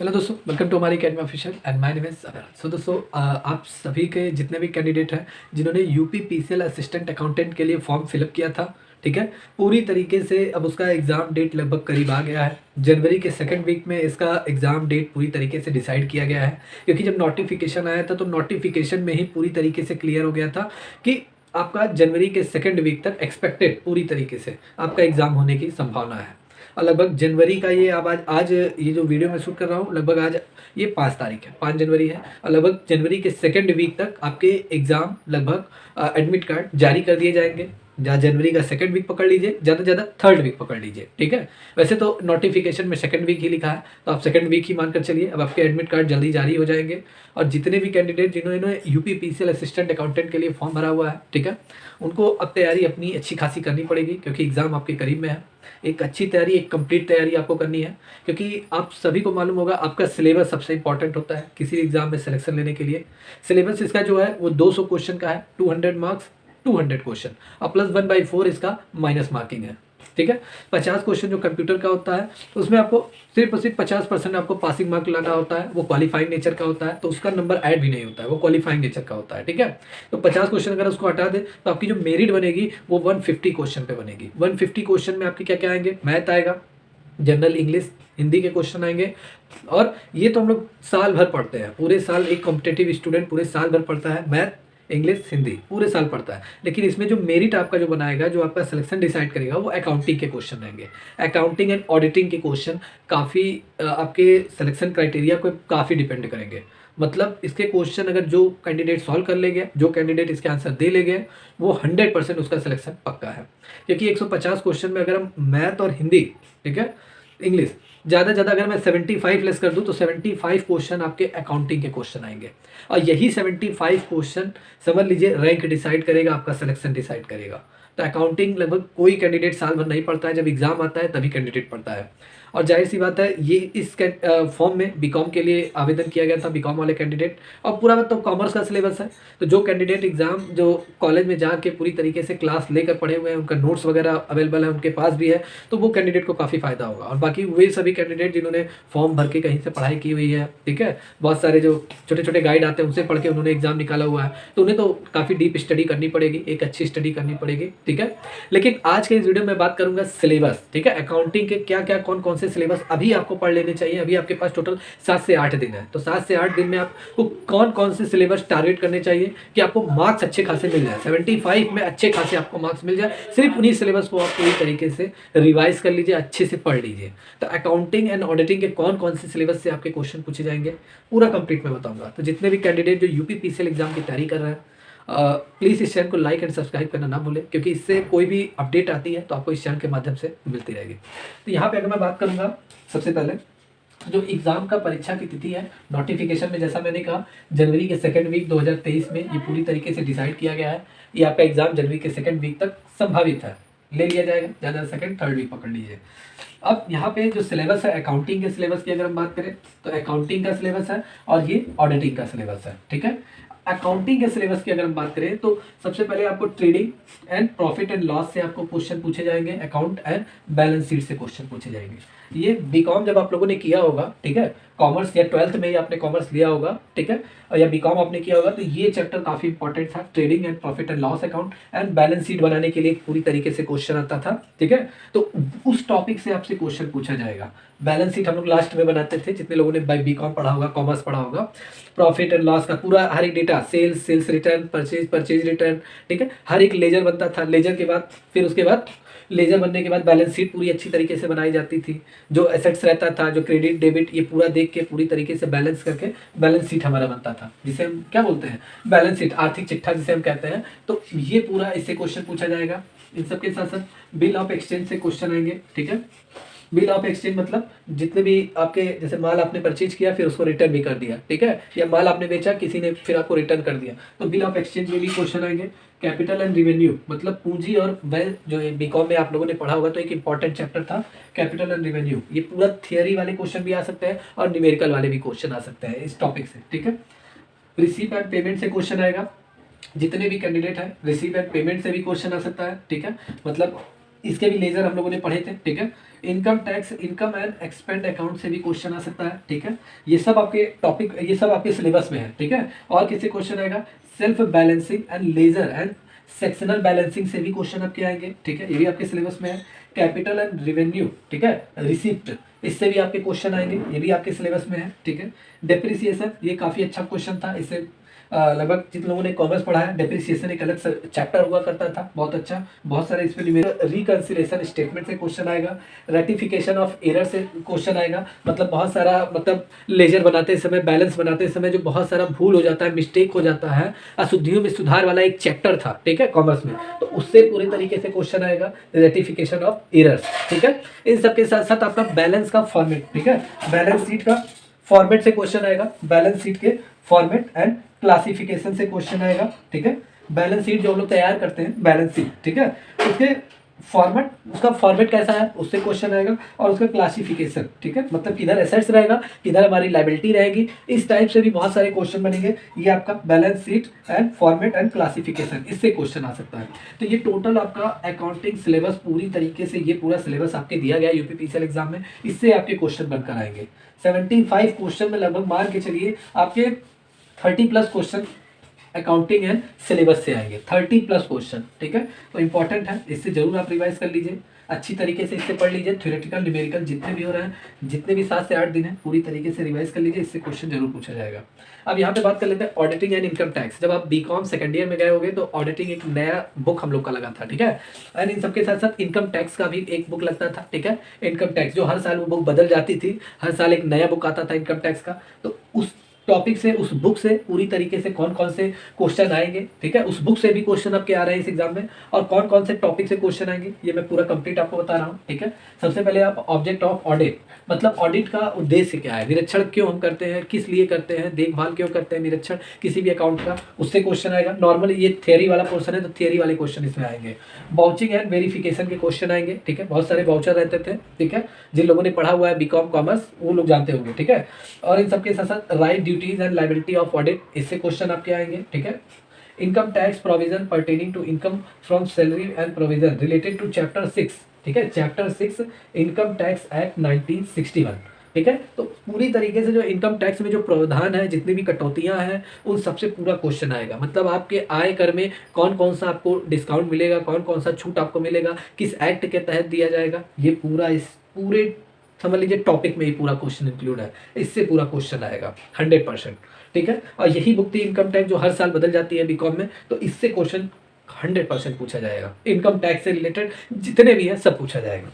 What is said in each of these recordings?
Hello दोस्तों, welcome to हमारी academy official and my name is अगर। सो दोस्तों, आप सभी के जितने भी कैंडिडेट हैं जिन्होंने यूपी पीसीएल असिस्टेंट अकाउंटेंट के लिए फॉर्म फिलअप किया था, ठीक है, पूरी तरीके से अब उसका एग्ज़ाम डेट लगभग करीब आ गया है। जनवरी के सेकंड वीक में इसका एग्ज़ाम डेट पूरी तरीके से डिसाइड किया गया है, क्योंकि जब नोटिफिकेशन आया था तो नोटिफिकेशन में ही पूरी तरीके से क्लियर हो गया था कि आपका जनवरी के सेकंड वीक तक एक्सपेक्टेड पूरी तरीके से आपका एग्ज़ाम होने की संभावना है। और लगभग जनवरी का ये अब आज ये जो वीडियो मैं शूट कर रहा हूँ, लगभग आज ये 5 तारीख है, 5 जनवरी है, और लगभग जनवरी के सेकंड वीक तक आपके एग्ज़ाम लगभग एडमिट कार्ड जारी कर दिए जाएंगे। या जनवरी का सेकंड वीक पकड़ लीजिए, ज़्यादा से ज़्यादा थर्ड वीक पकड़ लीजिए, ठीक है। वैसे तो नोटिफिकेशन में सेकंड वीक ही लिखा है, तो आप सेकंड वीक ही मानकर चलिए। अब आपके एडमिट कार्ड जल्दी जारी हो जाएंगे। और जितने भी कैंडिडेट जिन्होंने यूपी पीसीएल असिस्टेंट अकाउंटेंट के लिए फॉर्म भरा हुआ है, ठीक है, उनको अब तैयारी अपनी अच्छी खासी करनी पड़ेगी, क्योंकि एग्ज़ाम आपके करीब में है। एक अच्छी तैयारी, एक कंप्लीट तैयारी आपको करनी है, क्योंकि आप सभी को मालूम होगा आपका सिलेबस सबसे इंपॉर्टेंट होता है किसी एग्जाम में सिलेक्शन लेने के लिए। सिलेबस इसका जो है वो 200 क्वेश्चन का है, 200 मार्क्स, 200 क्वेश्चन, और प्लस 1/4 इसका माइनस मार्किंग है, ठीक है। 50 क्वेश्चन जो कंप्यूटर का होता है, तो उसमें आपको सिर्फ और सिर्फ 50% आपको पासिंग मार्क लाना होता है, वो क्वालिफाइंग नेचर का होता है, तो उसका नंबर ऐड भी नहीं होता है, वो क्वालिफाइंग नेचर का होता है, ठीक है। तो 50 क्वेश्चन अगर उसको हटा दे तो आपकी जो मेरिट बनेगी वो 150 क्वेश्चन पे बनेगी। 150 क्वेश्चन में आपके क्या क्या आएंगे? मैथ आएगा, जनरल इंग्लिश हिंदी के क्वेश्चन आएंगे। और ये तो हम लोग साल भर पढ़ते हैं, पूरे साल एक कॉम्पिटेटिव स्टूडेंट पूरे साल भर पढ़ता है, मैथ इंग्लिश हिंदी पूरे साल पढ़ता है। लेकिन इसमें जो मेरिट आपका जो बनाएगा, जो आपका सिलेक्शन डिसाइड करेगा, वो अकाउंटिंग के क्वेश्चन रहेंगे। अकाउंटिंग एंड ऑडिटिंग के क्वेश्चन काफ़ी आपके सिलेक्शन क्राइटेरिया को काफ़ी डिपेंड करेंगे। मतलब इसके क्वेश्चन अगर जो कैंडिडेट सॉल्व कर ले गए, जो कैंडिडेट इसके आंसर दे ले गए, वो 100% उसका सिलेक्शन पक्का है। क्योंकि 150 क्वेश्चन में अगर हम मैथ और हिंदी, ठीक है, इंग्लिश, ज़्यादा ज़्यादा अगर मैं 75 लेस कर दूँ तो 75 क्वेश्चन आपके अकाउंटिंग के क्वेश्चन आएंगे। और यही 75 क्वेश्चन समझ लीजिए रैंक डिसाइड करेगा, आपका सिलेक्शन डिसाइड करेगा। तो अकाउंटिंग लगभग कोई कैंडिडेट साल भर नहीं पढ़ता है, जब एग्जाम आता है तभी कैंडिडेट पढ़ता है। और जाहिर सी बात है, ये इस फॉर्म में बीकॉम के लिए आवेदन किया गया था, बीकॉम वाले कैंडिडेट। और पूरा मतलब कॉमर्स का सिलेबस है, तो जो कैंडिडेट एग्जाम जो कॉलेज में जाके पूरी तरीके से क्लास लेकर पढ़े हुए हैं, उनका नोट्स वगैरह अवेलेबल है, उनके पास भी है, तो वो कैंडिडेट को काफ़ी फायदा होगा। और बाकी वे सभी कैंडिडेट जिन्होंने फॉर्म भर के कहीं से पढ़ाई की हुई है, ठीक है, बहुत सारे जो छोटे छोटे गाइड आते हैं उनसे पढ़ के उन्होंने एग्जाम निकाला हुआ है, तो उन्हें तो काफ़ी डीप स्टडी करनी पड़ेगी, एक अच्छी स्टडी करनी पड़ेगी, ठीक है। लेकिन आज के इस वीडियो में बात करूंगा सिलेबस, ठीक है, अकाउंटिंग के क्या क्या कौन कौन से सिलेबस अभी आपको पढ़ लेने चाहिए। अभी आपके पास टोटल 7 से 8 दिन है, तो 7 से 8 दिन में आपको कौन कौन से सिलेबस टारगेट करने चाहिए कि आपको मार्क्स अच्छे खासे मिल जाए, 75 में अच्छे खासे आपको मार्क्स मिल जाए। सिर्फ उन्हीं सिलेबस को आप पूरी तरीके से रिवाइज कर लीजिए, अच्छे से पढ़ लीजिए। तो अकाउंटिंग एंड ऑडिटिंग के कौन कौन से सिलेबस से आपके क्वेश्चन पूछे जाएंगे, पूरा कंप्लीट मैं बताऊंगा। तो जितने भी कैंडिडेट जो यूपी पीसीएल एग्जाम की तैयारी कर रहे हैं, प्लीज़ इस चैनल को लाइक एंड सब्सक्राइब करना ना भूलें, क्योंकि इससे कोई भी अपडेट आती है तो आपको इस चैनल के माध्यम से मिलती रहेगी। तो यहाँ पे अगर मैं बात करूँगा, सबसे पहले जो एग्ज़ाम का परीक्षा की तिथि है, नोटिफिकेशन में जैसा मैंने कहा जनवरी के सेकंड वीक 2023 में ये पूरी तरीके से डिसाइड किया गया है। ये आपका एग्ज़ाम जनवरी के सेकंड वीक तक संभावित है, ले लिया जाएगा, ज़्यादा सेकंड थर्ड वीक पकड़ लीजिए। अब यहाँ पे जो सिलेबस है अकाउंटिंग के सिलेबस की अगर हम बात करें, तो अकाउंटिंग का सिलेबस है और ये ऑडिटिंग का सिलेबस है, ठीक है। अकाउंटिंग के सिलेबस की अगर हम बात करें, तो सबसे पहले आपको trading and profit and loss से आपको क्वेश्चन पूछे जाएंगे, अकाउंट एंड बैलेंस शीट से क्वेश्चन पूछे जाएंगे। ये बीकॉम जब आप लोगों ने किया होगा, ठीक है, कॉमर्स या 12th में ही आपने कॉमर्स लिया होगा, ठीक है, और या बीकॉम आपने किया होगा, तो ये चैप्टर काफी इंपॉर्टेंट था। Trading and profit and loss account and balance sheet बनाने के लिए पूरी तरीके से क्वेश्चन आता था, ठीक है। तो उस टॉपिक से आपसे क्वेश्चन पूछा जाएगा। बैलेंस शीट हम लोग लास्ट में बनाते थे, जितने लोगों ने बीकॉम पढ़ा होगा, कॉमर्स पढ़ा होगा। प्रॉफिट एंड लॉस का पूरा हर एक data, sales return, purchase return, ठीक है, हर एक लेजर बनता था। लेजर के बाद फिर उसके बाद लेजर बनने के बाद बैलेंस शीट पूरी अच्छी तरीके से बनाई जाती थी। जो एसेट्स रहता था, जो क्रेडिट डेबिट, ये पूरा देख के पूरी तरीके से बैलेंस करके बैलेंस शीट हमारा बनता था, जिसे हम क्या बोलते हैं, बैलेंस शीट, आर्थिक चिट्ठा जिसे हम कहते हैं। तो ये पूरा इससे क्वेश्चन पूछा जाएगा। इन सबके साथ साथ बिल ऑफ एक्सचेंज से क्वेश्चन आएंगे, ठीक है। बिल ऑफ एक्सचेंज मतलब जितने भी आपके, जैसे माल आपने परचेज किया फिर उसको रिटर्न भी कर दिया, ठीक है, या माल आपने बेचा किसी ने फिर आपको रिटर्न कर दिया, तो बिल ऑफ एक्सचेंज में भी क्वेश्चन आएंगे। कैपिटल एंड रेवेन्यू मतलब पूंजी और व्यय, जो बीकॉम में आप लोगों ने पढ़ा होगा, तो एक इंपॉर्टेंट चैप्टर था कैपिटल एंड रेवेन्यू। ये पूरा थियरी वाले क्वेश्चन भी आ सकते हैं और न्यूमेरिकल वाले भी क्वेश्चन आ सकते हैं इस टॉपिक से, ठीक है। रिसीव एंड पेमेंट से क्वेश्चन आएगा, जितने भी कैंडिडेट है रिसीव एंड पेमेंट से भी क्वेश्चन आ सकता है, ठीक है। मतलब इसके भी लेजर हम लोगों ने पढ़े थे, ठीक है। Income tax, income and expand account से भी क्वेश्चन आ सकता है, ठीक है। ये सब आपके टॉपिक, ये सब आपके सिलेबस में है, ठीक है। और किसी क्वेश्चन आएगा self balancing and ledger and sectional balancing से भी क्वेश्चन आपके आएंगे, ठीक है। ये भी आपके सिलेबस में है। कैपिटल एंड रेवेन्यू, ठीक है, रिसिप्ट, इससे भी आपके क्वेश्चन आएंगे, ये भी आपके सिलेबस में है, ठीक है। डेप्रिसिएशन, ये काफ़ी अच्छा क्वेश्चन था, इससे लगभग जिन लोगों ने कॉमर्स पढ़ा है, डेप्रिसिएशन एक अलग चैप्टर हुआ करता था, बहुत अच्छा। बहुत सारे इसमें रिकंसिलेशन स्टेटमेंट से क्वेश्चन आएगा, रेटिफिकेशन ऑफ एरर से क्वेश्चन आएगा, मतलब बहुत सारा, मतलब लेजर बनाते समय, बैलेंस बनाते समय जो बहुत सारा भूल हो जाता है, मिस्टेक हो जाता है, अशुद्धियों में सुधार वाला एक चैप्टर था, ठीक है, कॉमर्स में, तो उससे पूरी तरीके से क्वेश्चन आएगा, रेटिफिकेशन ऑफ एरर्स, ठीक है। इन सबके साथ साथ आपका बैलेंस का फॉर्मेट, ठीक है, बैलेंस शीट का फॉर्मेट से क्वेश्चन आएगा, बैलेंस शीट के फॉर्मेट एंड क्लासिफिकेशन से क्वेश्चन आएगा, ठीक है। बैलेंस शीट जो हम लोग तैयार करते हैं, बैलेंस शीट, ठीक है, उसके फॉर्मेट, उसका फॉर्मेट कैसा है उससे क्वेश्चन आएगा, और उसका क्लासिफिकेशन, ठीक है, मतलब किधर एसेट्स रहेगा, किधर हमारी लायबिलिटी रहेगी, इस टाइप से भी बहुत सारे क्वेश्चन बनेंगे। ये आपका balance sheet and format and classification, इससे क्वेश्चन आ सकता है। तो ये टोटल आपका अकाउंटिंग सिलेबस पूरी तरीके से, ये पूरा सिलेबस आपके दिया गया यूपीपीसीएल एग्जाम में, इससे आपके क्वेश्चन बनकर आएंगे। 75 क्वेश्चन में लगभग मान के चलिए आपके 30+ क्वेश्चन अकाउंटिंग एंड सिलेबस से आएंगे, 30+ क्वेश्चन, ठीक है। तो इंपॉर्टेंट है, इससे जरूर आप रिवाइज कर लीजिए, अच्छी तरीके से इससे पढ़ लीजिए। थ्योरेटिकल न्यूमेरिकल जितने भी हो रहे हैं, जितने भी 7 से 8 दिन है, पूरी तरीके से रिवाइज कर लीजिए, इससे क्वेश्चन जरूर पूछा जाएगा। अब यहाँ पे बात कर लेते हैं ऑडिटिंग एंड इनकम टैक्स। जब आप बीकॉम सेकंड ईयर में गए होंगे तो ऑडिटिंग एक नया बुक हम लोग का लगा था, ठीक है। एंड इन सबके साथ साथ इनकम टैक्स का भी एक बुक लगता था, ठीक है। इनकम टैक्स जो हर साल वो बुक बदल जाती थी, हर साल एक नया बुक आता था इनकम टैक्स का। तो उस टॉपिक से, उस बुक से पूरी तरीके से कौन कौन से क्वेश्चन आएंगे, ठीक है, उस बुक से भी क्वेश्चन आपके आ रहे हैं इस एग्जाम में, और कौन कौन से टॉपिक से क्वेश्चन आएंगे ये मैं पूरा कंप्लीट आपको बता रहा हूँ, ठीक है। सबसे पहले आप ऑब्जेक्ट ऑफ ऑडिट, मतलब ऑडिट का उद्देश्य क्या है, निरीक्षण क्यों हम करते हैं, किस लिए करते हैं, देखभाल क्यों करते हैं, निरीक्षण किसी भी अकाउंट का, उससे क्वेश्चन आएगा। नॉर्मली ये थियरी वाला पोर्सन है, तो थियरी वाले क्वेश्चन इसमें आएंगे। वाउचिंग एंड वेरिफिकेशन के क्वेश्चन आएंगे, ठीक है, बहुत सारे वाउचर रहते थे, ठीक है, जिन लोगों ने पढ़ा हुआ है बीकॉम कॉमर्स वो लोग जानते होंगे, ठीक है। और इन सबके साथ साथ right, duties and liability of audit, इससे क्वेश्चन आपके आएंगे, ठीक है। Income tax provision pertaining to income from salary and provision related to chapter 6, ठीक है, चैप्टर 6 इनकम टैक्स एक्ट 1961, ठीक है। तो पूरी तरीके से जो इनकम टैक्स में जो प्रावधान है, जितनी भी कटौतियां हैं, उन सबसे पूरा क्वेश्चन आएगा। मतलब आपके आय कर में कौन कौन सा आपको डिस्काउंट मिलेगा, कौन कौन सा छूट आपको मिलेगा, किस एक्ट के तहत दिया जाएगा, ये पूरा इस पूरे समझ लीजिए टॉपिक में ही पूरा क्वेश्चन इंक्लूड है, इससे पूरा क्वेश्चन आएगा 100%, ठीक है। और यही बुक थी इनकम टैक्स जो हर साल बदल जाती है बीकॉम में, तो इससे क्वेश्चन 100% पूछा जाएगा। इनकम टैक्स से रिलेटेड जितने भी है सब पूछा जाएगा।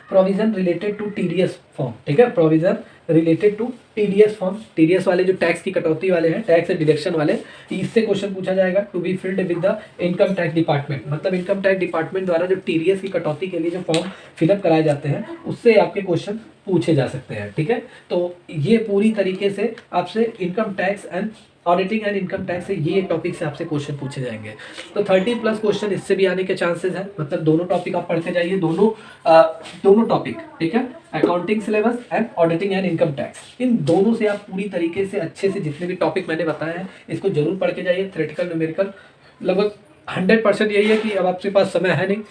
Provision related to TDS form, ठीक है, provision related to TDS form, TDS वाले जो टैक्स की कटौती वाले हैं, टैक्स एंड डिडक्शन वाले, इससे क्वेश्चन पूछा जाएगा। To be filled with the income tax department, मतलब इनकम टैक्स डिपार्टमेंट द्वारा जो टीडीएस की कटौती के लिए जो फॉर्म फिलअप कराए जाते हैं, उससे आपके क्वेश्चन पूछे जा सकते हैं, ठीक है। तो ये पूरी तरीके से आपसे income tax and auditing and income tax से ये टॉपिक से आपसे क्वेश्चन पूछे जाएंगे। तो 30+ क्वेश्चन इससे भी आने के चांसेस हैं, मतलब दोनों टॉपिक आप पढ़ते जाइए, दोनों टॉपिक, ठीक है, accounting syllabus and auditing and income tax, इन दोनों से आप पूरी तरीके से अच्छे से जितने भी टॉपिक मैंने बताए हैं इसको जरूर पढ़ के जाइए। थ्योरेटिकल न्यूमेरिकल लगभग 100% यही है कि अब आपके पास समय है नहीं,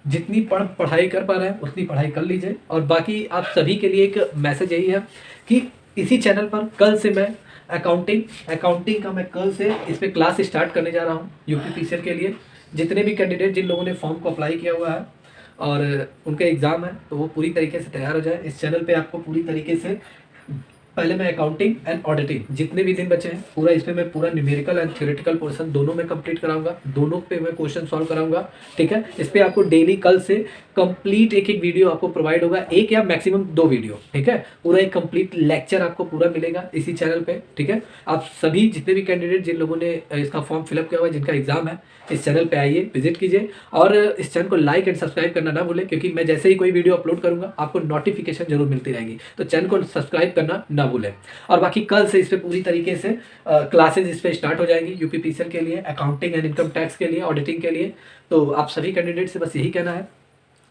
जितनी पढ़ाई कर पा रहे हैं उतनी पढ़ाई कर लीजिए। और बाकी आप सभी के लिए एक मैसेज यही है कि इसी चैनल पर कल से मैं अकाउंटिंग का मैं कल से इस पर क्लास स्टार्ट करने जा रहा हूँ यूपीपीसीएल के लिए। जितने भी कैंडिडेट जिन लोगों ने फॉर्म को अप्लाई किया हुआ है और उनके एग्ज़ाम है, तो वो पूरी तरीके से तैयार हो जाए। इस चैनल पे आपको पूरी तरीके से पहले मैं अकाउंटिंग एंड ऑडिटिंग जितने भी दिन बचे हैं पूरा इस पे मैं पूरा न्यूमेरिकल एंड थ्योरेटिकल पोर्शन दोनों में कंप्लीट कराऊंगा, दोनों पे मैं क्वेश्चन सॉल्व कराऊंगा, ठीक है। इस पे आपको डेली कल से कंप्लीट एक वीडियो आपको प्रोवाइड होगा, एक या मैक्सिमम 2 वीडियो, ठीक है। पूरा एक कंप्लीट लेक्चर आपको पूरा मिलेगा इसी चैनल पे, ठीक है। आप सभी जितने भी कैंडिडेट जिन लोगों ने इसका फॉर्म फिलअप किया हुआ है, जिनका एग्जाम है, इस चैनल पे आइए, विजिट कीजिए और इस चैनल को लाइक एंड सब्सक्राइब करना ना भूलें, क्योंकि मैं जैसे ही कोई वीडियो अपलोड करूंगा आपको नोटिफिकेशन जरूर मिलती रहेगी, तो चैनल को सब्सक्राइब करना ना भूलें। और बाकी कल से इस पे पूरी तरीके से क्लासेज इस पे स्टार्ट हो जाएंगी यूपीपीसीएल के लिए, अकाउंटिंग एंड इनकम टैक्स के लिए, ऑडिटिंग के लिए। तो आप सभी कैंडिडेट से बस यही कहना है,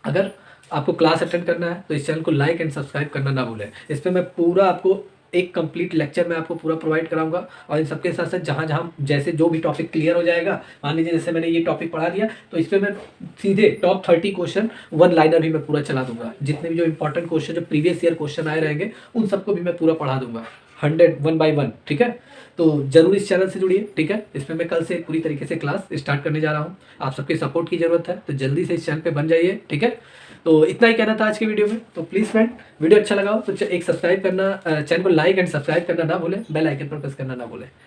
अगर आपको क्लास अटेंड करना है तो इस चैनल को लाइक एंड सब्सक्राइब करना ना भूलें। इस पर मैं पूरा आपको एक कंप्लीट लेक्चर मैं आपको पूरा प्रोवाइड कराऊँगा और इन सबके साथ-साथ जहाँ-जहाँ जैसे जो भी टॉपिक क्लियर हो जाएगा, मान लीजिए जैसे मैंने ये टॉपिक पढ़ा दिया, तो इस पे मैं सीधे टॉप 30 क्वेश्चन वन लाइनर भी मैं पूरा चला दूँगा। जितने भी जो इम्पोर्टेंट क्वेश्चन जो प्रीवियस ईयर क्वेश्चन आए रहेंगे, उन सबको भी मैं पूरा पढ़ा दूँगा। 100 वन बाय वन, ठीक है? तो ज़रूर इस चैनल से जुड़िए, ठीक है? इसमें मैं कल से पूरी तरीके से क्लास स्टार्ट करने जा रहा हूँ। आप सबके सपोर्ट की ज़रूरत है, तो जल्दी से इस चैनल पे बन जाइए, ठीक है? तो इतना ही कहना था आज की वीडियो में। तो प्लीज़ फ्रेंड, वीडियो अच्छा लगा हो तो एक सब्सक्राइब करना, चैनल को लाइक एंड सब्सक्राइब करना ना भूलें, बेल आइकन पर प्रेस करना ना भूलें।